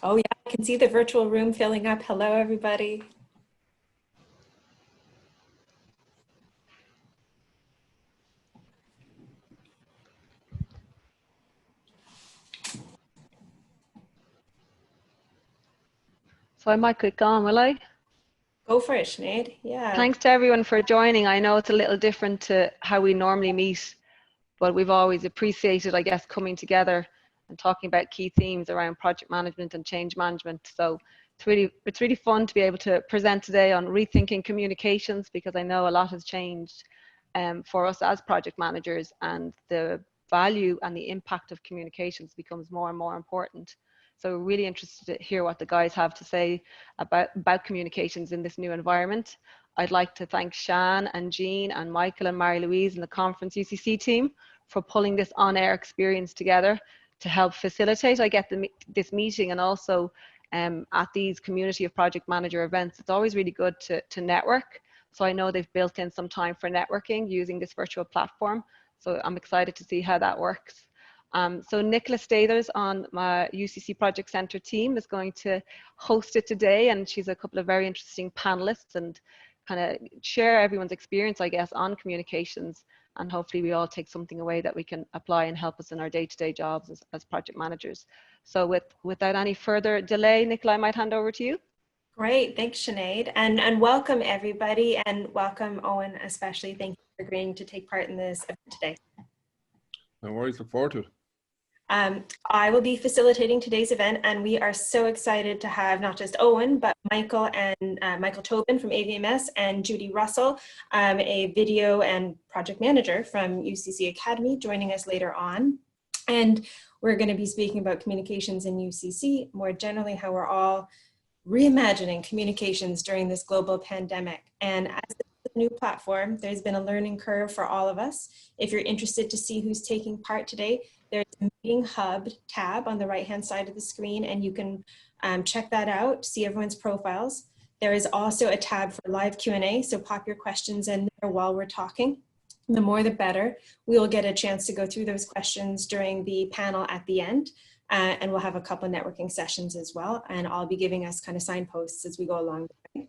Oh yeah, I can see the virtual room filling up. Hello, everybody. So I might click on, will I? Go for it, Sinead. Yeah. Thanks to everyone for joining. I know it's a little different to how we normally meet, but we've always appreciated, I guess, coming together and talking about key themes around project management and change management. So it's really fun to be able to present today on rethinking communications, because I know a lot has changed for us as project managers, and the value and the impact of communications becomes more and more important. So we're really interested to hear what the guys have to say about communications in this new environment. I'd like to thank Shan and Jean and Michael and Mary-Louise and the conference UCC team for pulling this on-air experience together to help facilitate, this meeting, and also at these community of project manager events. It's always really good to network. So I know they've built in some time for networking using this virtual platform. So I'm excited to see how that works. So Nicola Stathers on my UCC Project Centre team is going to host it today, and she's a couple of very interesting panelists and kind of share everyone's experience, I guess, on communications, and hopefully we all take something away that we can apply and help us in our day-to-day jobs as project managers. So without any further delay, Nicola, I might hand over to you. Great, thanks, Sinead, and welcome everybody, and welcome Owen especially. Thank you for agreeing to take part in this event today. No worries, look forward to it. I will be facilitating today's event, and we are so excited to have not just Owen, but Michael and Michael Tobin from AVMS, and Judy Russell, a video and project manager from UCC Academy, joining us later on. And we're going to be speaking about communications in UCC, more generally how we're all reimagining communications during this global pandemic. And as a new platform, there's been a learning curve for all of us. If you're interested to see who's taking part today, there's a Meeting Hub tab on the right-hand side of the screen, and you can check that out, see everyone's profiles. There is also a tab for live Q&A, so pop your questions in there while we're talking. The more the better. We will get a chance to go through those questions during the panel at the end. And we'll have a couple of networking sessions as well, and I'll be giving us kind of signposts as we go along the way.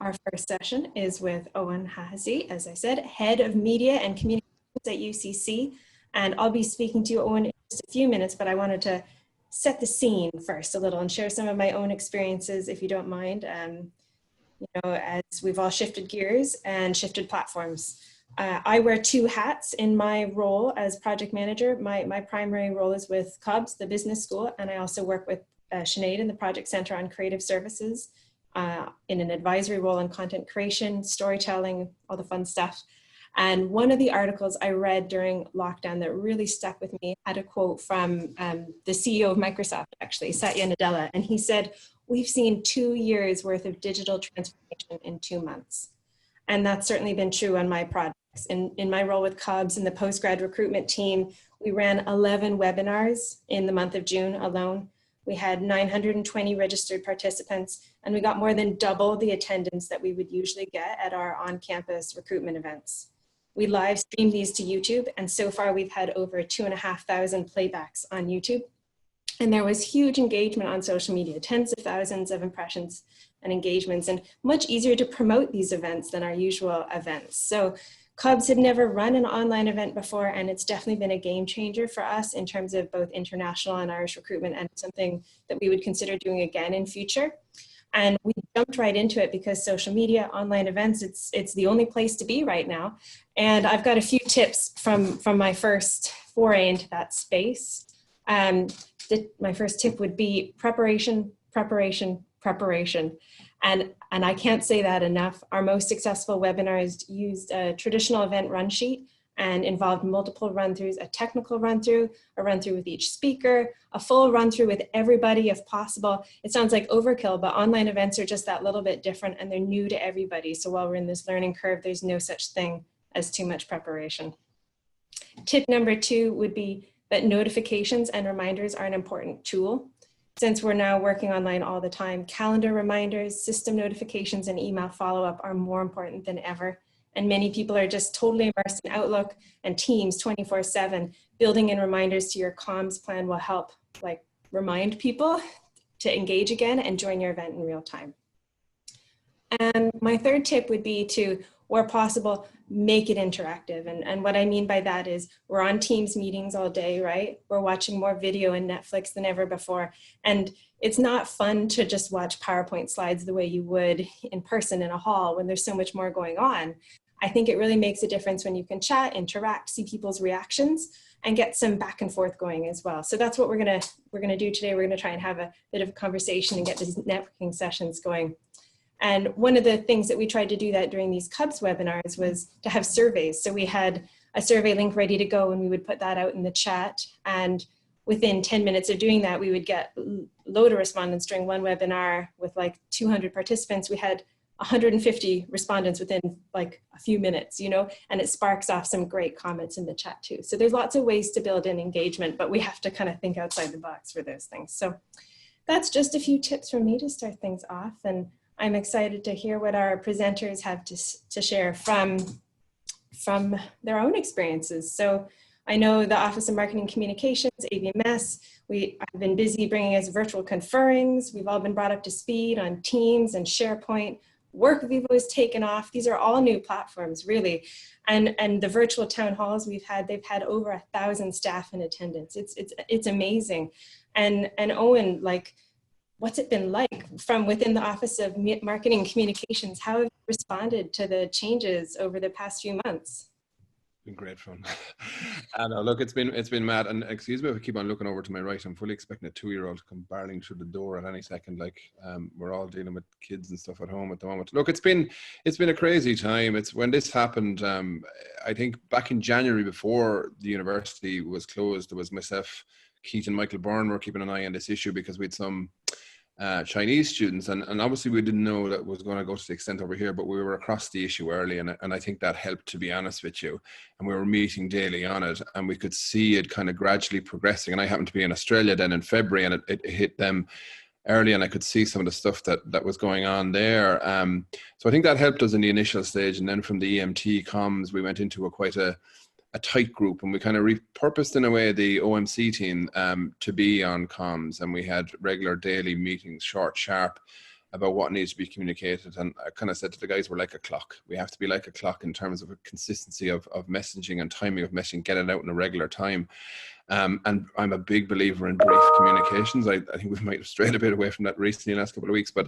Our first session is with Owen Hahasi, as I said, Head of Media and Communications at UCC, and I'll be speaking to you, Owen, in just a few minutes, but I wanted to set the scene first a little and share some of my own experiences, if you don't mind, you know, as we've all shifted gears and shifted platforms. I wear two hats in my role as project manager. My primary role is with Copm, the business school, and I also work with Sinead in the Project Center on Creative Services in an advisory role in content creation, storytelling, all the fun stuff. And one of the articles I read during lockdown that really stuck with me had a quote from the CEO of Microsoft, actually, Satya Nadella, and he said, "We've seen 2 years worth of digital transformation in 2 months." And that's certainly been true on my projects. In my role with Copm in the postgrad recruitment team, we ran 11 webinars in the month of June alone. We had 920 registered participants, and we got more than double the attendance that we would usually get at our on-campus recruitment events. We live streamed these to YouTube, and so far we've had over 2,500 playbacks on YouTube. And there was huge engagement on social media, tens of thousands of impressions and engagements, and much easier to promote these events than our usual events. So Copm had never run an online event before, and it's definitely been a game changer for us in terms of both international and Irish recruitment, and something that we would consider doing again in future. And we jumped right into it because social media, online events, it's the only place to be right now. And I've got a few tips from my first foray into that space. My first tip would be preparation, preparation, preparation. And I can't say that enough. Our most successful webinars used a traditional event run sheet and involved multiple run-throughs, a technical run-through, a run-through with each speaker, a full run-through with everybody if possible. It sounds like overkill, but online events are just that little bit different, and they're new to everybody. So while we're in this learning curve, there's no such thing as too much preparation. Tip number 2 would be that notifications and reminders are an important tool. Since we're now working online all the time, calendar reminders, system notifications, and email follow-up are more important than ever. And many people are just totally immersed in Outlook and Teams 24/7. Building in reminders to your comms plan will help, like, remind people to engage again and join your event in real time. And my third tip would be to, where possible, make it interactive. And what I mean by that is we're on Teams meetings all day, right? We're watching more video and Netflix than ever before. And it's not fun to just watch PowerPoint slides the way you would in person in a hall when there's so much more going on. I think it really makes a difference when you can chat, interact, see people's reactions, and get some back and forth going as well. So that's what we're gonna do today. We're gonna try and have a bit of a conversation and get these networking sessions going. And one of the things that we tried to do that during these Cubs webinars was to have surveys. So we had a survey link ready to go and we would put that out in the chat. And within 10 minutes of doing that, we would get a load of respondents during one webinar with like 200 participants. We had 150 respondents within like a few minutes, you know, and it sparks off some great comments in the chat too. So there's lots of ways to build in engagement, but we have to kind of think outside the box for those things. So that's just a few tips from me to start things off. And I'm excited to hear what our presenters have to share from their own experiences. So I know the Office of Marketing Communications, AVMS, I've been busy bringing us virtual conferrings. We've all been brought up to speed on Teams and SharePoint. WorkVivo has taken off. These are all new platforms, really. And the virtual town halls we've had, they've had over 1,000 staff in attendance. It's amazing. And Owen, like, what's it been like from within the Office of Marketing and Communications? How have you responded to the changes over the past few months? Been great fun. I know, look, it's been mad. And excuse me if I keep on looking over to my right. I'm fully expecting a 2-year-old to come barreling through the door at any second. Like, we're all dealing with kids and stuff at home at the moment. Look, it's been a crazy time. It's when this happened. I think back in January, before the university was closed, there was myself, Keith, and Michael Byrne were keeping an eye on this issue because we had some Chinese students, and obviously we didn't know that was going to go to the extent over here, but we were across the issue early, and I think that helped, to be honest with you. And we were meeting daily on it, and we could see it kind of gradually progressing. And I happened to be in Australia then in February, and it hit them early, and I could see some of the stuff that was going on there. So I think that helped us in the initial stage, and then from the EMT comms, we went into quite a tight group, and we kind of repurposed in a way the OMC team to be on comms, and we had regular daily meetings, short, sharp, about what needs to be communicated. And I kind of said to the guys, we're like a clock. We have to be like a clock in terms of a consistency of messaging and timing of messaging, get it out in a regular time. And I'm a big believer in brief communications. I think we might have strayed a bit away from that recently in the last couple of weeks, but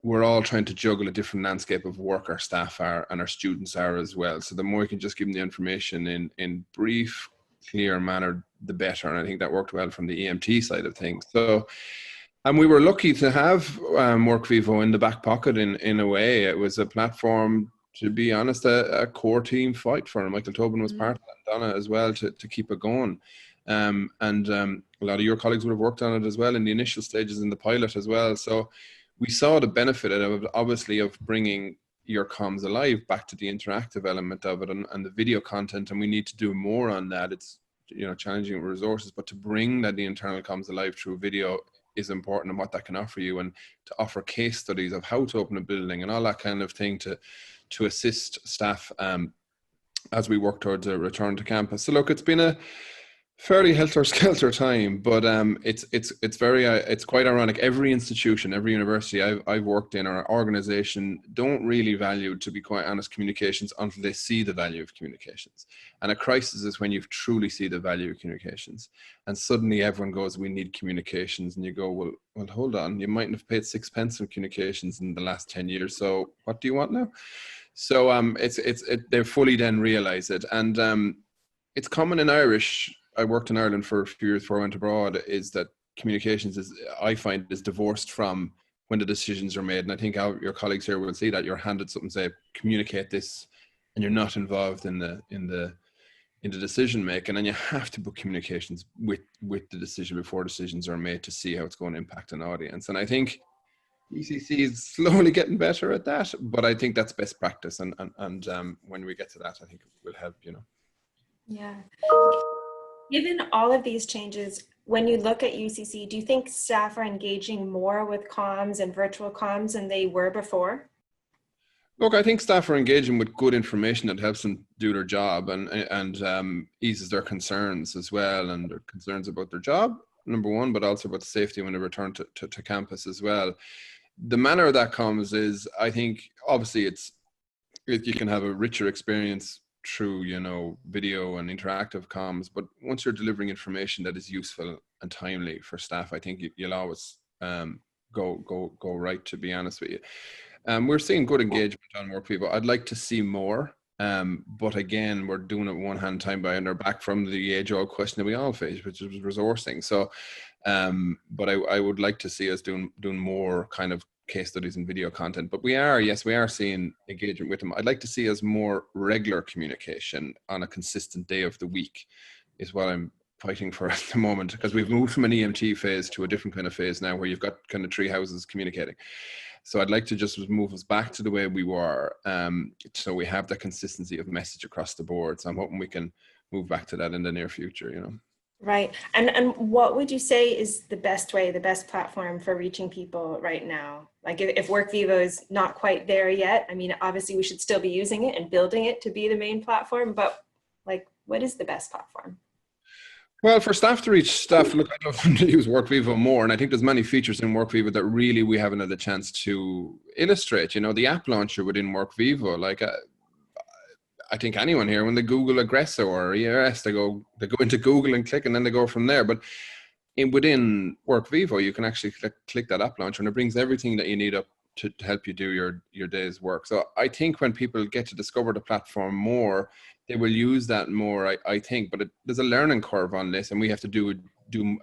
we're all trying to juggle a different landscape of work our staff are and our students are as well. So the more we can just give them the information in brief, clear manner, the better. And I think that worked well from the EMT side of things. So, and we were lucky to have WorkVivo in the back pocket in a way. It was a platform, to be honest, a core team fight for. Michael Tobin was part of that, and Donna as well, to keep it going. And a lot of your colleagues would have worked on it as well in the initial stages in the pilot as well. So we saw the benefit of, obviously, of bringing your comms alive, back to the interactive element of it and the video content, and we need to do more on that. It's, you know, challenging resources, but to bring that the internal comms alive through video is important, and what that can offer you, and to offer case studies of how to open a building and all that kind of thing to assist staff as we work towards a return to campus. So look, it's been a fairly helter-skelter time, but it's quite ironic. Every institution, every university I've worked in or organization don't really value, to be quite honest, communications until they see the value of communications. And a crisis is when you truly see the value of communications. And suddenly everyone goes, we need communications. And you go, well, hold on. You mightn't have paid 6 pence on communications in the last 10 years. So what do you want now? So they fully then realize it. And it's common in Irish. I worked in Ireland for a few years before I went abroad, is that communications I find is divorced from when the decisions are made. And I think your colleagues here will see that you're handed something, say, communicate this, and you're not involved in the decision making. And you have to put communications with the decision before decisions are made to see how it's going to impact an audience. And I think ECC is slowly getting better at that, but I think that's best practice. And when we get to that, I think it will help, you know. Yeah. Given all of these changes, when you look at UCC, do you think staff are engaging more with comms and virtual comms than they were before? Look, I think staff are engaging with good information that helps them do their job and eases their concerns as well, and their concerns about their job number one, but also about safety when they return to campus as well. The manner that comes is, I think, obviously you can have a richer experience through, you know, video and interactive comms, but once you're delivering information that is useful and timely for staff, I think you'll always go right, to be honest with you. We're seeing good engagement on WorkVivo. I'd like to see more, but again, we're doing it one hand time by, and they're back from the age-old question that we all face, which is resourcing. So, but I would like to see us doing more kind of case studies and video content. But we are seeing engagement with them. I'd like to see us more regular communication on a consistent day of the week, is what I'm fighting for at the moment, because we've moved from an EMT phase to a different kind of phase now, where you've got kind of three houses communicating. So I'd like to just move us back to the way we were, so we have that consistency of message across the board. So I'm hoping we can move back to that in the near future, you know. Right. And what would you say is the best way, the best platform for reaching people right now? Like if WorkVivo is not quite there yet, I mean, obviously we should still be using it and building it to be the main platform, but like, what is the best platform? Well, for staff to reach staff, look, I'd love to use WorkVivo more, and I think there's many features in WorkVivo that really we haven't had a chance to illustrate. You know, the app launcher within WorkVivo, like I think anyone here, when they Google Aggressor or ERS, they go into Google and click, and then they go from there. But within WorkVivo, you can actually click that app launcher, and it brings everything that you need up to help you do your day's work. So I think when people get to discover the platform more, they will use that more, I think. But there's a learning curve on this, and we have to do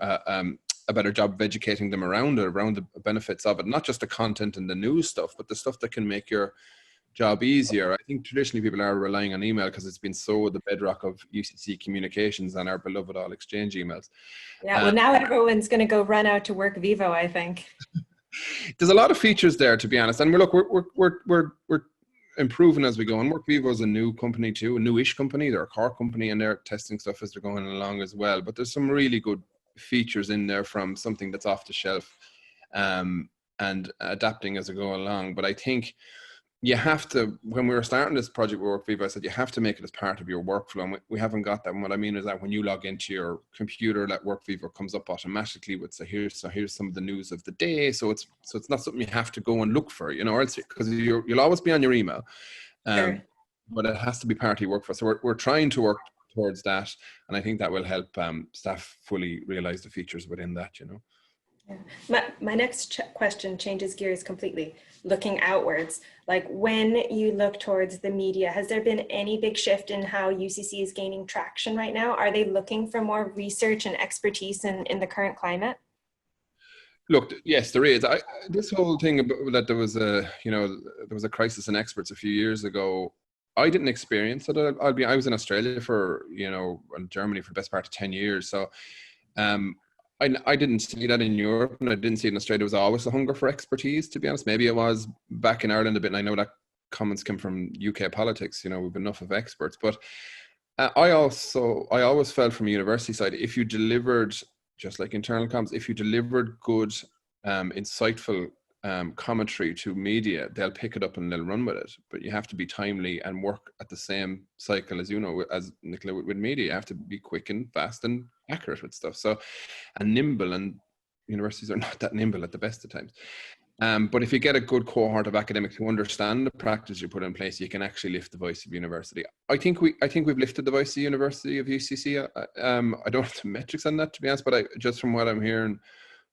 a better job of educating them around the benefits of it, not just the content and the news stuff, but the stuff that can make your job easier. I think traditionally people are relying on email because it's been so the bedrock of UCC communications and our beloved all exchange emails. Yeah, well, now everyone's going to go run out to WorkVivo, I think. There's a lot of features there, to be honest, and we're improving as we go. And WorkVivo is a new company too, a newish company. They're a core company, and they're testing stuff as they're going along as well. But there's some really good features in there, from something that's off the shelf, and adapting as we go along. But I think you have to, when we were starting this project with WorkVivo, I said you have to make it as part of your workflow, and we haven't got that. And what I mean is that when you log into your computer, that WorkVivo comes up automatically with, so here's some of the news of the day. So it's not something you have to go and look for, you know, or else, because you'll always be on your email, Sure. but it has to be part of your workflow. So we're trying to work towards that, and I think that will help staff fully realize the features within that, you know. Yeah. My next question changes gears completely. Looking outwards, like when you look towards the media, has there been any big shift in how UCC is gaining traction right now? Are they looking for more research and expertise in the current climate? Look, yes, there is. This whole thing about that there was a crisis in experts a few years ago. I didn't experience it. I was in Australia for, you know, and Germany for the best part of 10 years. So, I didn't see that in Europe, and I didn't see it in Australia. There was always a hunger for expertise, to be honest. Maybe it was back in Ireland a bit, and I know that comments come from UK politics, you know, we've enough of experts. But I always felt from a university side, if you delivered, just like internal comms, if you delivered good, insightful commentary to media, they'll pick it up and they'll run with it. But you have to be timely and work at the same cycle as, you know, as Nicola with media. You have to be quick and fast and accurate with stuff. So, and nimble, and universities are not that nimble at the best of times. But if you get a good cohort of academics who understand the practice you put in place, you can actually lift the voice of university. I think we've lifted the voice of University of UCC. I don't have the metrics on that, to be honest, but just from what I'm hearing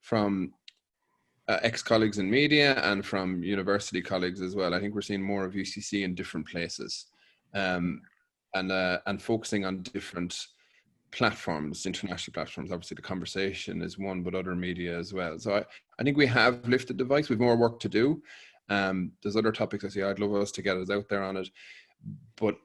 from ex-colleagues in media and from university colleagues as well, I think we're seeing more of UCC in different places, and focusing on different platforms, international platforms. Obviously the conversation is one, but other media as well. So I think we have lifted the voice. We've more work to do. There's other topics I see I'd love us to get us out there on it, but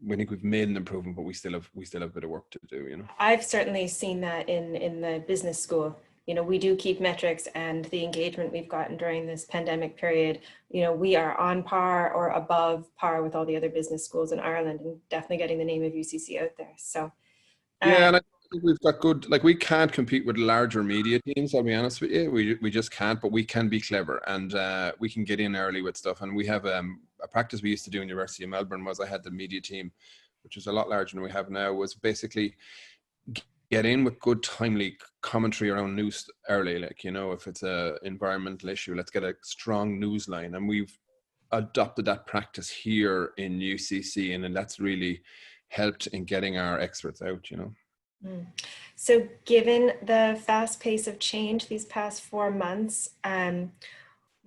we think we've made an improvement, but we still have a bit of work to do, you know. I've certainly seen that in the business school. You know, we do keep metrics, and the engagement we've gotten during this pandemic period, you know, we are on par or above par with all the other business schools in Ireland, and definitely getting the name of UCC out there. So yeah, and I think we've got good, like, we can't compete with larger media teams, I'll be honest with you. We just can't, but we can be clever, and we can get in early with stuff. And we have a practice we used to do in University of Melbourne was, I had the media team, which is a lot larger than we have now, was basically get in with good timely commentary around news early. Like, you know, if it's a environmental issue, let's get a strong news line. And we've adopted that practice here in UCC, and that's really helped in getting our experts out, you know. Mm. So given the fast pace of change these past 4 months,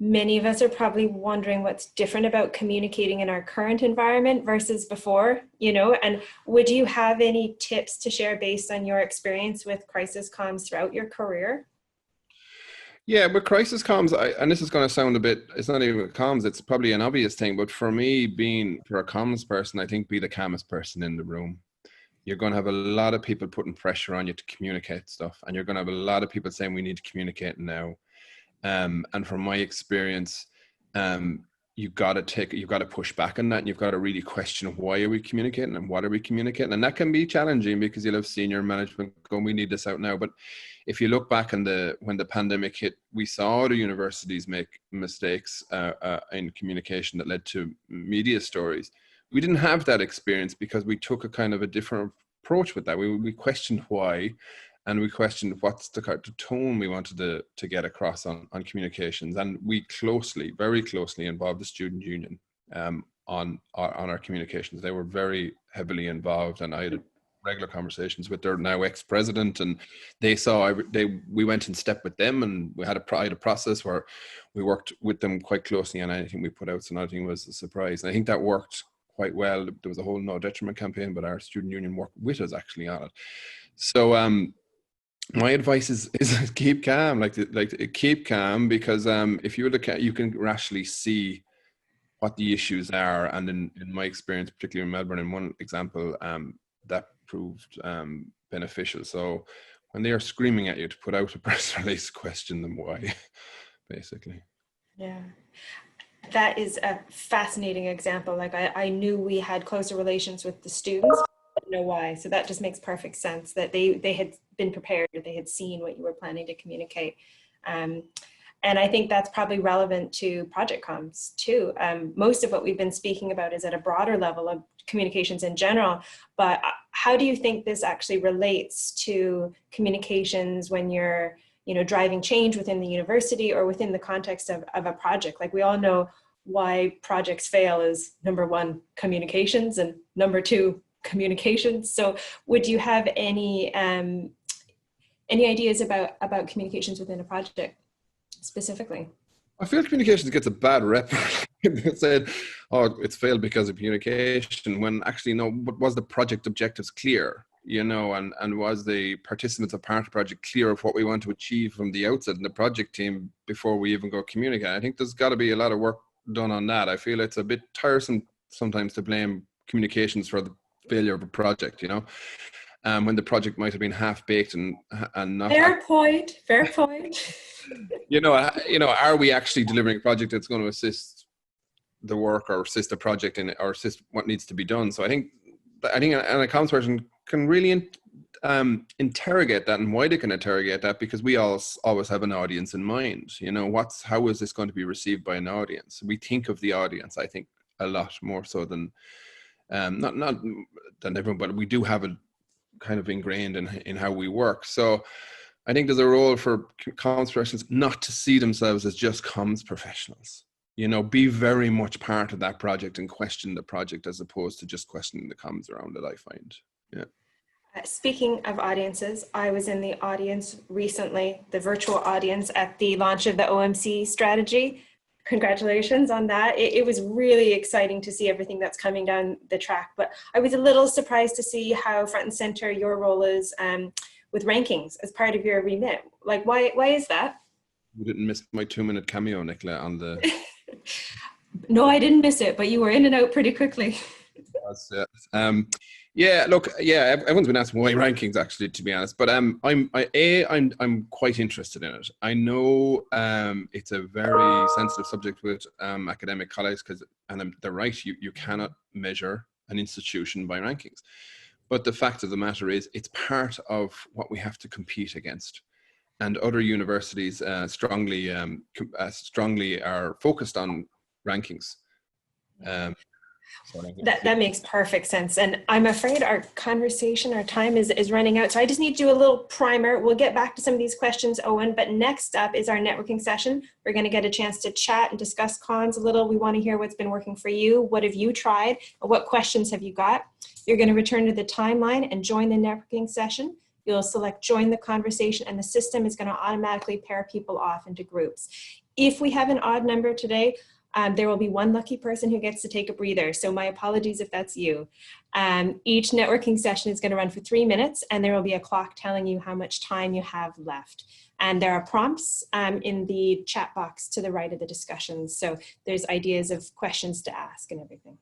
many of us are probably wondering what's different about communicating in our current environment versus before, you know, and would you have any tips to share based on your experience with crisis comms throughout your career? Yeah, with crisis comms, and this is going to sound a bit, it's not even comms, it's probably an obvious thing, but for me, being for a comms person, I think be the calmest person in the room. You're going to have a lot of people putting pressure on you to communicate stuff, and you're going to have a lot of people saying we need to communicate now. And from my experience, you've got to push back on that, and you've got to really question, why are we communicating and what are we communicating? And that can be challenging because you'll have senior management going, we need this out now. But if you look back when the pandemic hit, we saw the universities make mistakes in communication that led to media stories. We didn't have that experience because we took a kind of a different approach with that. We questioned why, and we questioned what's the tone we wanted to get across on communications. And we very closely involved the student union on our communications. They were very heavily involved, and I had regular conversations with their now ex-president, and they saw we went in step with them, and we had a process where we worked with them quite closely, and anything we put out, so nothing was a surprise. And I think that worked quite well. There was a whole no detriment campaign, but our student union worked with us actually on it. So my advice is keep calm, keep calm, because if you look at, you can rationally see what the issues are. And in my experience, particularly in Melbourne, in one example, that proved beneficial. So when they are screaming at you to put out a press release, question them why, basically. Yeah. That is a fascinating example. Like I knew we had closer relations with the students, but I didn't know why. So that just makes perfect sense that they had been prepared, they had seen what you were planning to communicate. And I think that's probably relevant to project comms too. Most of what we've been speaking about is at a broader level of communications in general, but how do you think this actually relates to communications when you're, you know, driving change within the university or within the context of a project? Like, we all know why projects fail is number one, communications, and number two, communications. So would you have any ideas about communications within a project specifically? I feel communications gets a bad rep. It said, oh, it's failed because of communication, when actually, no, but was the project objectives clear? You know, and was the participants of part of the project clear of what we want to achieve from the outset in the project team before we even go communicate? I think there's got to be a lot of work done on that. I feel it's a bit tiresome sometimes to blame communications for the failure of a project, you know, when the project might have been half baked and not. Fair point. you know, are we actually delivering a project that's going to assist the work or assist the project in, or assist what needs to be done? So I think a comms person can really interrogate that, and why they can interrogate that, because we always have an audience in mind. You know, how is this going to be received by an audience? We think of the audience, I think, a lot more so than not than everyone, but we do have it kind of ingrained in how we work. So I think there's a role for comms professionals not to see themselves as just comms professionals. You know, be very much part of that project and question the project, as opposed to just questioning the comms around it, I find. Yeah. Speaking of audiences, I was in the audience recently, the virtual audience at the launch of the OMC strategy. Congratulations on that. It was really exciting to see everything that's coming down the track, but I was a little surprised to see how front and center your role is with rankings as part of your remit. Like, why is that? You didn't miss my 2-minute cameo, Nicola, on the... No, I didn't miss it, but you were in and out pretty quickly. That's it. Yeah, look, yeah, everyone's been asking why rankings, actually, to be honest. But I'm quite interested in it. I know it's a very sensitive subject with academic colleagues, and they're right. You cannot measure an institution by rankings. But the fact of the matter is, it's part of what we have to compete against. And other universities strongly are focused on rankings. So I think That makes perfect sense. And I'm afraid our time is running out. So I just need to do a little primer. We'll get back to some of these questions, Owen, but next up is our networking session. We're going to get a chance to chat and discuss cons a little. We want to hear what's been working for you. What have you tried? What questions have you got? You're going to return to the timeline and join the networking session. You'll select join the conversation, and the system is going to automatically pair people off into groups. If we have an odd number today, there will be one lucky person who gets to take a breather. So my apologies if that's you. Each networking session is going to run for 3 minutes, and there will be a clock telling you how much time you have left. And there are prompts in the chat box to the right of the discussions. So there's ideas of questions to ask and everything.